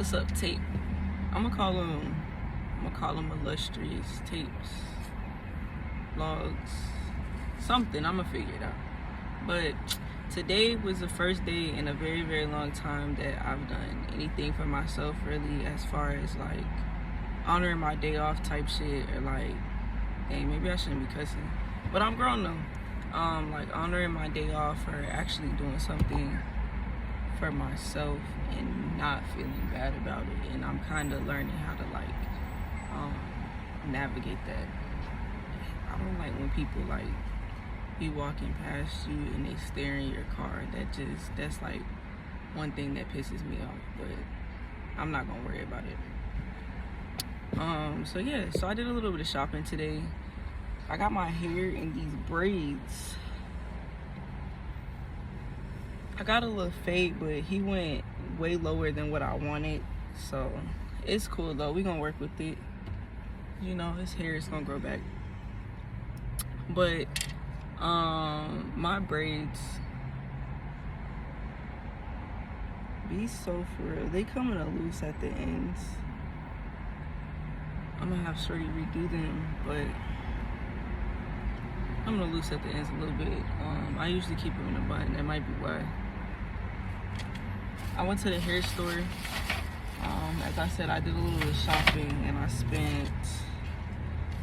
What's up, tape? I'm gonna call them illustrious tapes, vlogs, something. I'm gonna figure it out. But today was the first day in a very, very long time that I've done anything for myself, really, as far as like honoring my day off type shit, or like, hey, maybe I shouldn't be cussing, but I'm grown though. Like honoring my day off, or actually doing something for myself and not feeling bad about it. And I'm kind of learning how to like navigate that. I don't like when people like be walking past you and they stare in your car. That's like one thing that pisses me off, but I'm not gonna worry about it. So yeah, so I did a little bit of shopping today. I got my hair in these braids. I got a little fade, but he went way lower than what I wanted. So it's cool though. We gonna work with it. You know, his hair is gonna grow back. But my braids be so for real. They come in a loose at the ends. I'm gonna have Shorty redo them, but I'm gonna loose at the ends a little bit. I usually keep them in a bun. That might be why. I went to the hair store. As I said, I did a little bit of shopping and I spent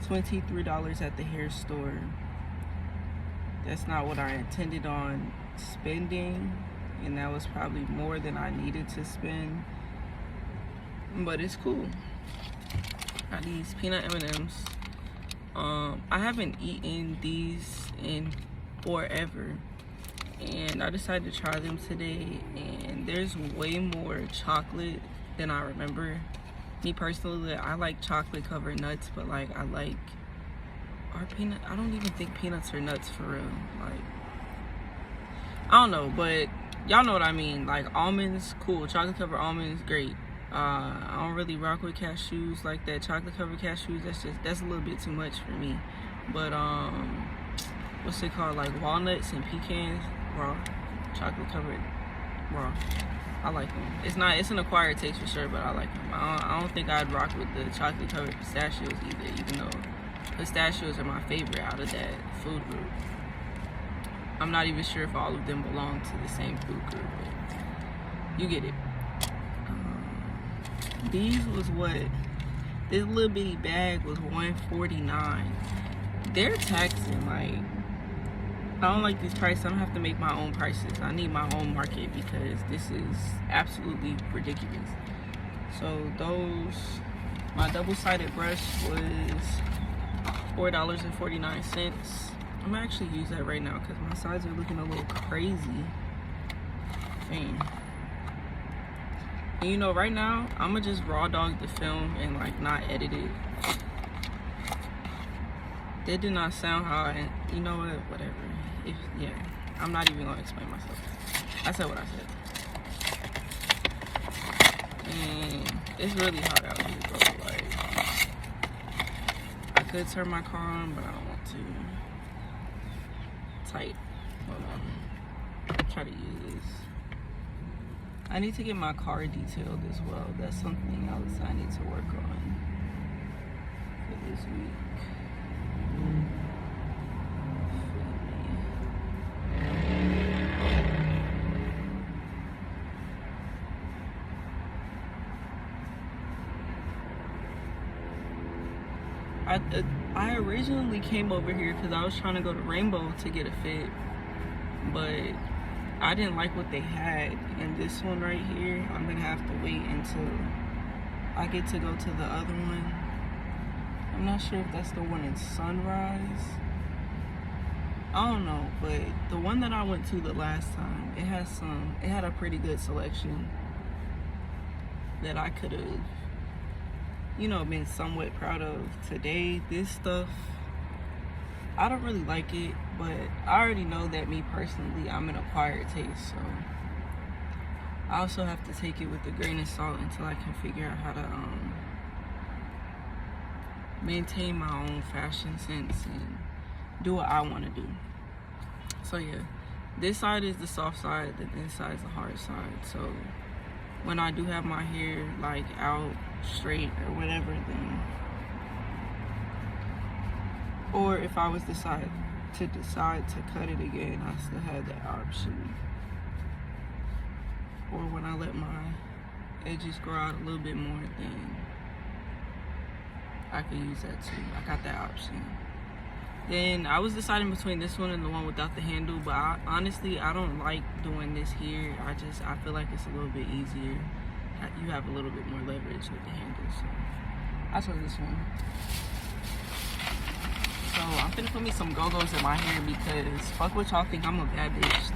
$23 at the hair store. That's not what I intended on spending, and that was probably more than I needed to spend, but it's cool. Got these peanut M&Ms. I haven't eaten these in forever, and I decided to try them today, and there's way more chocolate than I remember. Me personally, I like chocolate covered nuts, but like I like our peanut. I don't even think peanuts are nuts for real. Like, I don't know, but y'all know what I mean. Like almonds, cool. Chocolate covered almonds, great. I don't really rock with cashews like that. Chocolate covered cashews, that's a little bit too much for me. But what's it called? Like walnuts and pecans, raw. Chocolate covered, raw. I like them. It's an acquired taste for sure, but I like them. I don't think I'd rock with the chocolate covered pistachios either, even though pistachios are my favorite out of that food group. I'm not even sure if all of them belong to the same food group, but you get it. These was what, this little bitty bag was $149. They're taxing. Like, I don't like these prices. I'm gonna have to make my own prices. I need my own market because this is absolutely ridiculous. So those, my double-sided brush was $4.49. I'm gonna actually use that right now because my sides are looking a little crazy. Dang. And you know, right now I'm gonna just raw dog the film and like not edit it. That did not sound how I, you know what, whatever. Yeah, I'm not even gonna explain myself. I said what I said. And it's really hot out here, bro. Like, I could turn my car on, but I don't want to. Tight. Hold on. Try to use this. I need to get my car detailed as well. That's something else I need to work on for this week. I originally came over here because I was trying to go to Rainbow to get a fit, but I didn't like what they had. And this one right here, I'm gonna have to wait until I get to go to the other one. I'm not sure if that's the one in Sunrise. I don't know, but the one that I went to the last time, it had a pretty good selection that I could have, you know, been somewhat proud of. Today, this stuff, I don't really like it, but I already know that me personally, I'm an acquired taste, so I also have to take it with a grain of salt until I can figure out how to maintain my own fashion sense and do what I want to do. So yeah, this side is the soft side, the inside is the hard side. So when I do have my hair like out straight or whatever, then, or if I was decide to cut it again, I still had that option. Or when I let my edges grow out a little bit more, then I could use that too. I got that option. Then I was deciding between this one and the one without the handle, but honestly, I don't like doing this here. I feel like it's a little bit easier. You have a little bit more leverage with the handle, so I chose this one. So I'm finna put me some Go-Go's in my hair because fuck what y'all think, I'm a bad bitch.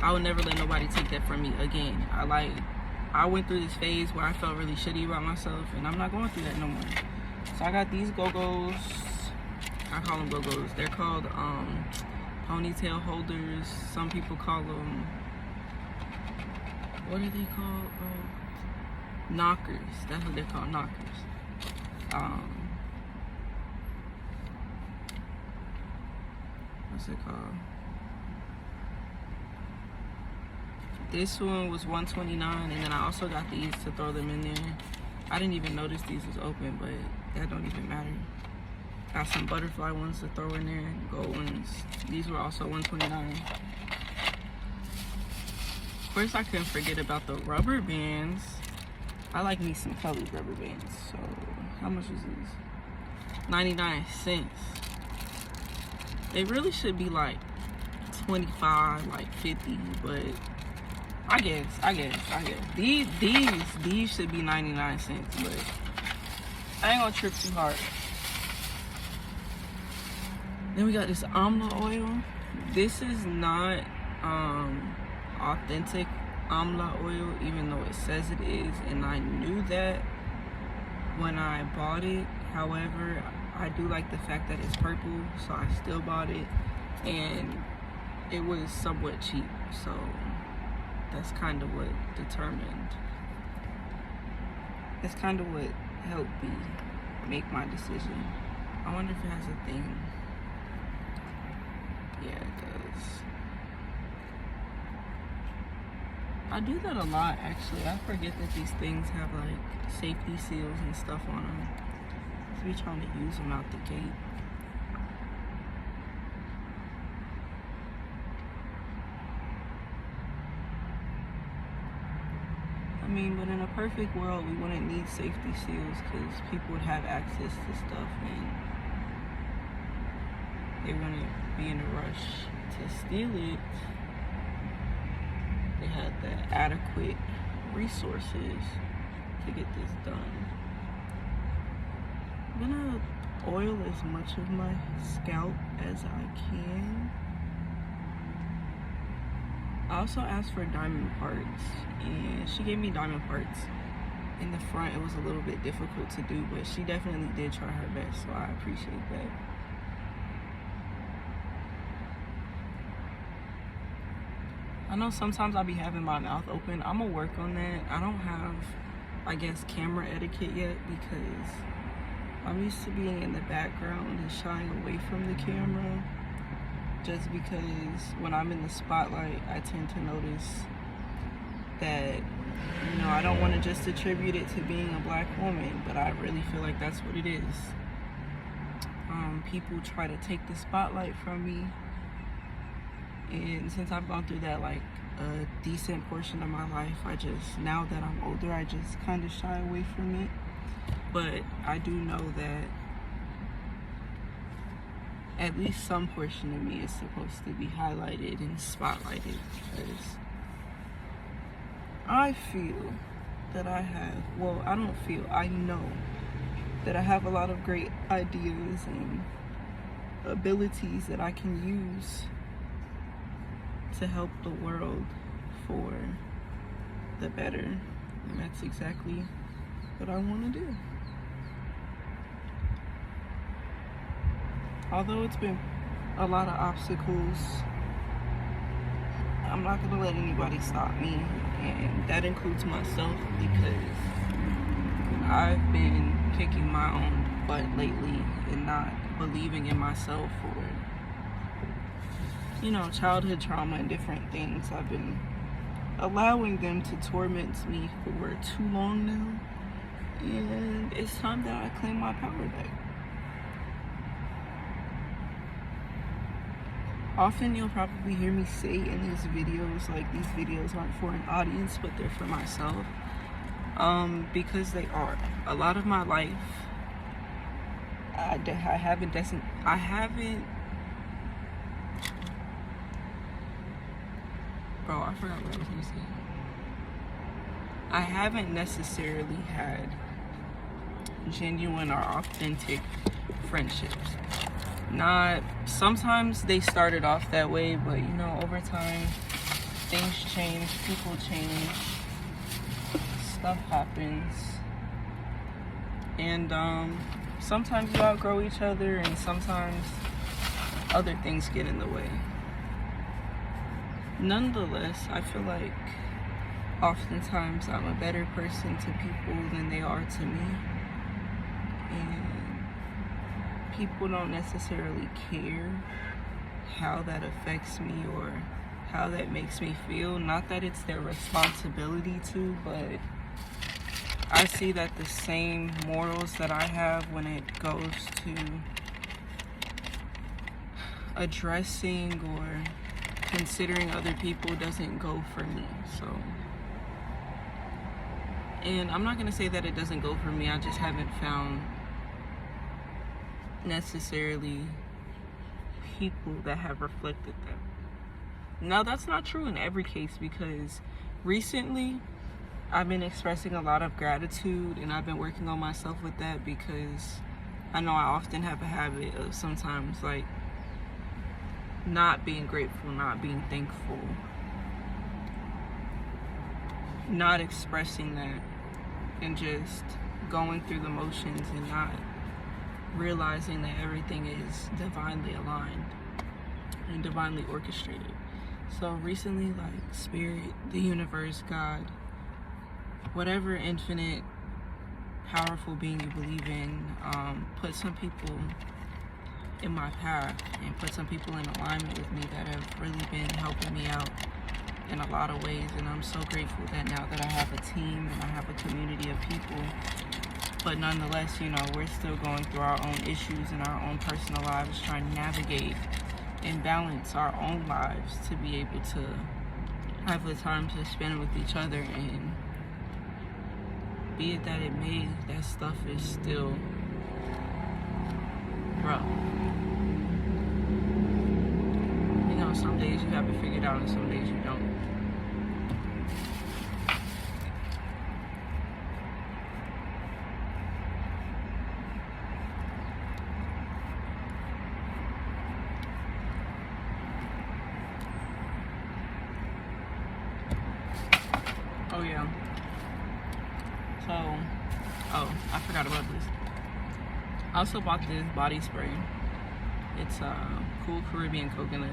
I would never let nobody take that from me again. I went through this phase where I felt really shitty about myself, and I'm not going through that no more. So I got these Go-Go's. I call them Go-Go's. They're called ponytail holders. Some people call them, what are they called? Knockers. That's what they're called, knockers. What's it called? This one was $129, and then I also got these to throw them in there. I didn't even notice these was open, but that don't even matter. Got some butterfly ones to throw in there, gold ones. These were also $129. Of course, I couldn't forget about the rubber bands. I like me some colored rubber bands. So, how much was these? 99 cents. They really should be like 25, like 50, but I guess. These should be 99 cents, but I ain't gonna trip too hard. Then we got this amla oil. This is not authentic amla oil, even though it says it is, and I knew that when I bought it. However, I do like the fact that it's purple, so I still bought it, and it was somewhat cheap, so that's kind of what helped me make my decision. I wonder if it has a thing. Yeah, it does. I do that a lot, actually. I forget that these things have like safety seals and stuff on them. So we trying to use them out the gate. I mean, but in a perfect world, we wouldn't need safety seals because people would have access to stuff and they wouldn't be in a rush to steal it. They had the adequate resources to get this done. I'm gonna oil as much of my scalp as I can. I also asked for diamond parts, and she gave me diamond parts. In the front, it was a little bit difficult to do, but she definitely did try her best, so I appreciate that. I know sometimes I'll be having my mouth open. I'm gonna work on that. I don't have, I guess, camera etiquette yet because I'm used to being in the background and shying away from the camera. Just because when I'm in the spotlight, I tend to notice that, you know, I don't want to just attribute it to being a black woman, but I really feel like that's what it is. People try to take the spotlight from me, and since I've gone through that like a decent portion of my life, now that I'm older, I just kind of shy away from it. But I do know that at least some portion of me is supposed to be highlighted and spotlighted, because I feel that I know that I have a lot of great ideas and abilities that I can use to help the world for the better, and that's exactly what I want to do. Although it's been a lot of obstacles, I'm not going to let anybody stop me, and that includes myself, because I've been kicking my own butt lately and not believing in myself, or, you know, childhood trauma and different things. I've been allowing them to torment me for too long now. And it's time that I claim my power back. Often you'll probably hear me say in these videos, like, these videos aren't for an audience, but they're for myself. Because they are. A lot of my life, I haven't, bro, I forgot what I was gonna say. I haven't necessarily had genuine or authentic friendships. Sometimes they started off that way, but you know, over time, things change, people change, stuff happens, and sometimes you outgrow each other, and sometimes other things get in the way. Nonetheless, I feel like oftentimes I'm a better person to people than they are to me, and people don't necessarily care how that affects me or how that makes me feel. Not that it's their responsibility to, but I see that the same morals that I have when it goes to addressing or considering other people doesn't go for me. So, and I'm not gonna say that it doesn't go for me, I just haven't found necessarily people that have reflected that. Now, that's not true in every case, because recently I've been expressing a lot of gratitude, and I've been working on myself with that, because I know I often have a habit of sometimes, like, not being grateful, not being thankful, not expressing that, and just going through the motions and not realizing that everything is divinely aligned and divinely orchestrated. So recently, like, Spirit, the universe, God, whatever infinite, powerful being you believe in, put some people in my path and put some people in alignment with me that have really been helping me out in a lot of ways. And I'm so grateful that now that I have a team and I have a community of people, but nonetheless, you know, we're still going through our own issues in our own personal lives, trying to navigate and balance our own lives to be able to have the time to spend with each other. And be it that it may, that stuff is still rough. You know, some days you have it figured out and some days you don't. Oh yeah. So, I forgot about this. I also bought this body spray. It's Cool Caribbean Coconut.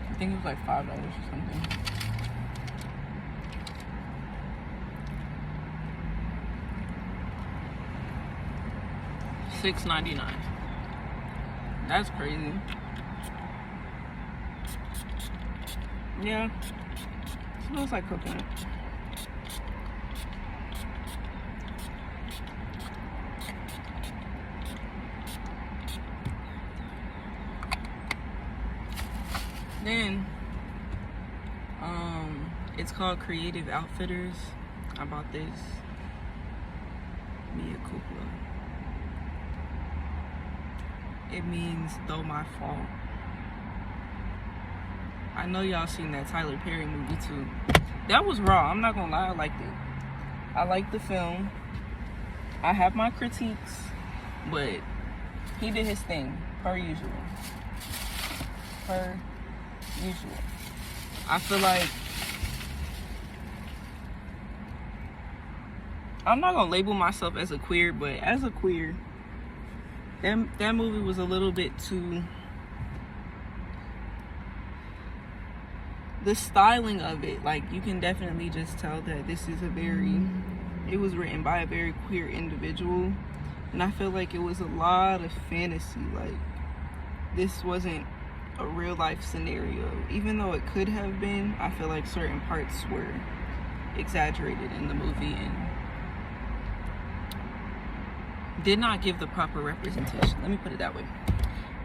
I think it was like $5 or something. $6.99. That's crazy. Yeah. Smells like coconut. Then, it's called Creative Outfitters. I bought this. Mea culpa. It means though my fault. I know y'all seen that Tyler Perry movie too. That was raw. I'm not gonna lie, I liked it. I liked the film. I have my critiques, but he did his thing, per usual. Per usual. I feel like I'm not gonna label myself as a queer, but as a queer, that movie was a little bit too. The styling of it, like, you can definitely just tell that this is it was written by a very queer individual, and I feel like it was a lot of fantasy. Like, this wasn't a real life scenario. Even though it could have been, I feel like certain parts were exaggerated in the movie and did not give the proper representation. Let me put it that way.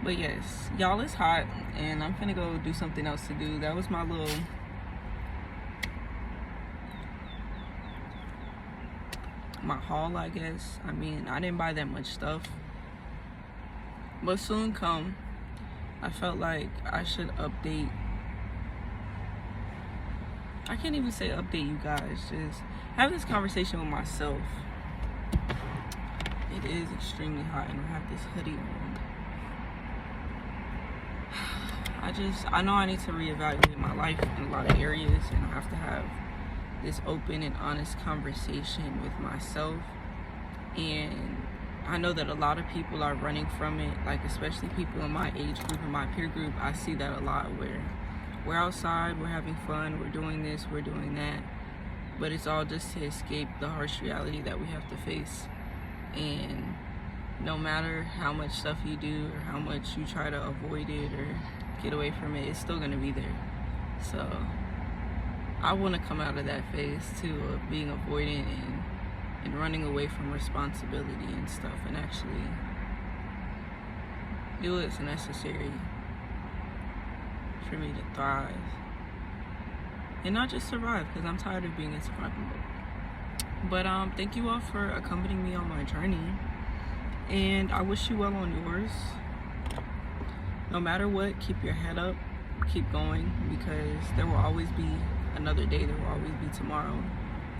But yes, y'all, it's hot and I'm finna go do something else to do. That was my little haul, I guess. I mean, I didn't buy that much stuff, but soon come. I felt like I should update. I can't even say update you guys, just have this conversation with myself. It is extremely hot and I have this hoodie on. I know I need to reevaluate my life in a lot of areas, and I have to have this open and honest conversation with myself. And I know that a lot of people are running from it, like especially people in my age group and my peer group. I see that a lot, where we're outside, we're having fun, we're doing this, we're doing that, but it's all just to escape the harsh reality that we have to face. And no matter how much stuff you do or how much you try to avoid it or get away from it, it's still gonna be there. So I want to come out of that phase too, of being avoidant and running away from responsibility and stuff, and actually do what's necessary for me to thrive and not just survive, because I'm tired of being in survival mode. But thank you all for accompanying me on my journey, and I wish you well on yours. No matter what, keep your head up, keep going, because there will always be another day, there will always be tomorrow.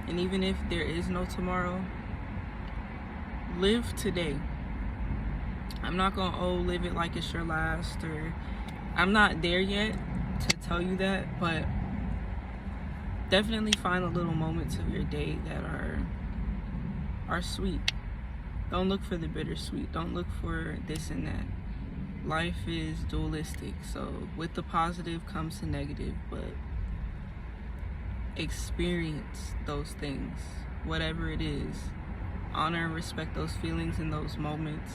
And even if there is no tomorrow, live today. I'm not gonna live it like it's your last, or I'm not there yet to tell you that, but definitely find the little moments of your day that are sweet. Don't look for the bittersweet. Don't look for this and that. Life is dualistic, so with the positive comes the negative, but experience those things, whatever it is. Honor and respect those feelings in those moments.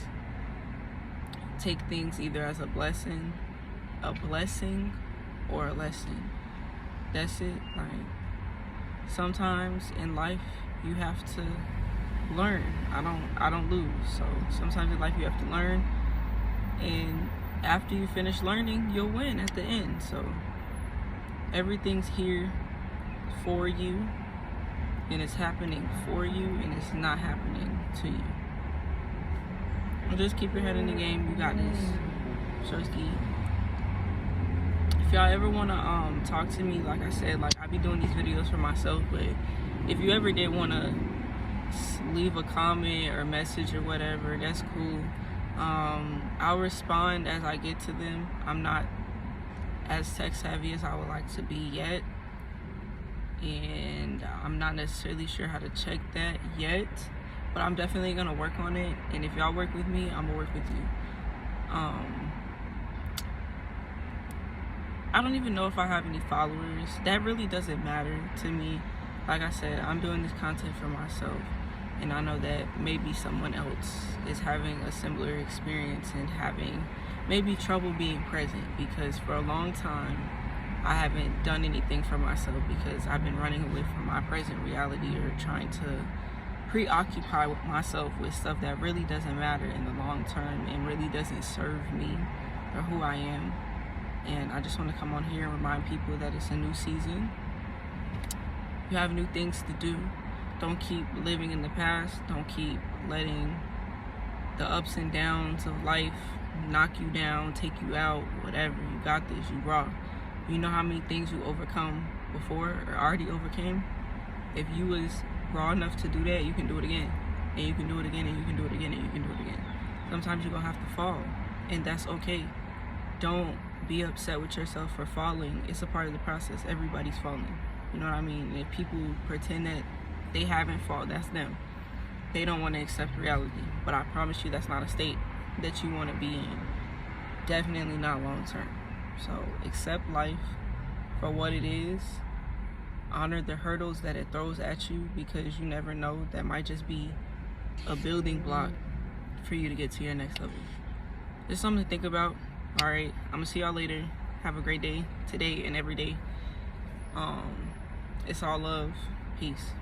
Take things either as a blessing or a lesson. That's it. Like, sometimes in life you have to learn. I don't lose. So sometimes in life you have to learn, and after you finish learning, you'll win at the end. So everything's here for you, and it's happening for you, and it's not happening to you. And just keep your head in the game. You got this. Showski. If y'all ever want to talk to me, like I said, like I be doing these videos for myself, but if you ever did want to leave a comment or message or whatever, that's cool. I'll respond as I get to them. I'm not as tech savvy as I would like to be yet, and I'm not necessarily sure how to check that yet, but I'm definitely gonna work on it. And if y'all work with me, I'm gonna work with you. I don't even know if I have any followers. That really doesn't matter to me. Like I said, I'm doing this content for myself, and I know that maybe someone else is having a similar experience and having maybe trouble being present, because for a long time I haven't done anything for myself because I've been running away from my present reality, or trying to preoccupy with myself with stuff that really doesn't matter in the long term and really doesn't serve me or who I am. And I just want to come on here and remind people that it's a new season. You have new things to do. Don't keep living in the past. Don't keep letting the ups and downs of life knock you down, take you out, whatever. You got this. You raw. You know how many things you overcome before or already overcame? If you was raw enough to do that, you can do it again. And you can do it again, and you can do it again, and you can do it again. Sometimes you're going to have to fall, and that's okay. Don't be upset with yourself for falling. It's a part of the process. Everybody's falling. You know what I mean? And if people pretend that they haven't fallen, that's them. They don't want to accept reality. But I promise you, that's not a state that you want to be in. Definitely not long term. So accept life for what it is. Honor the hurdles that it throws at you, because you never know. That might just be a building block for you to get to your next level. Just something to think about. All right, I'm gonna see y'all later. Have a great day today and every day. It's all love. Peace.